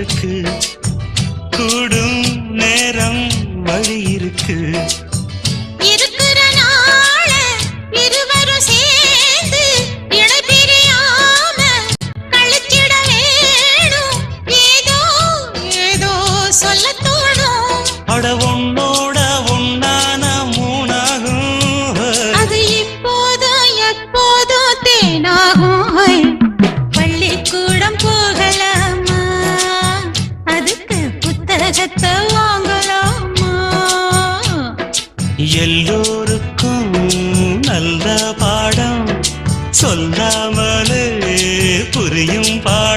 இருக்கு, கூடும் நேரம் வழி இருக்கு. இருக்கிற நாள இருவரும் சேர்ந்து இடைபிரியாம கழிச்சிட வேணும். ஏதோ ஏதோ சொல்ல தோணும். அட உன்னோட உன்னான மூணாகும். அது இப்போதும் எப்போதும் தேனாகும். பள்ளிக்கூடம் போகலாமா, அதுக்கு புத்தகத்தை வாங்கலாமா? எல்லோருக்கும் நல்ல பாடம் சொல்லாமலே புரியும் பாடம்.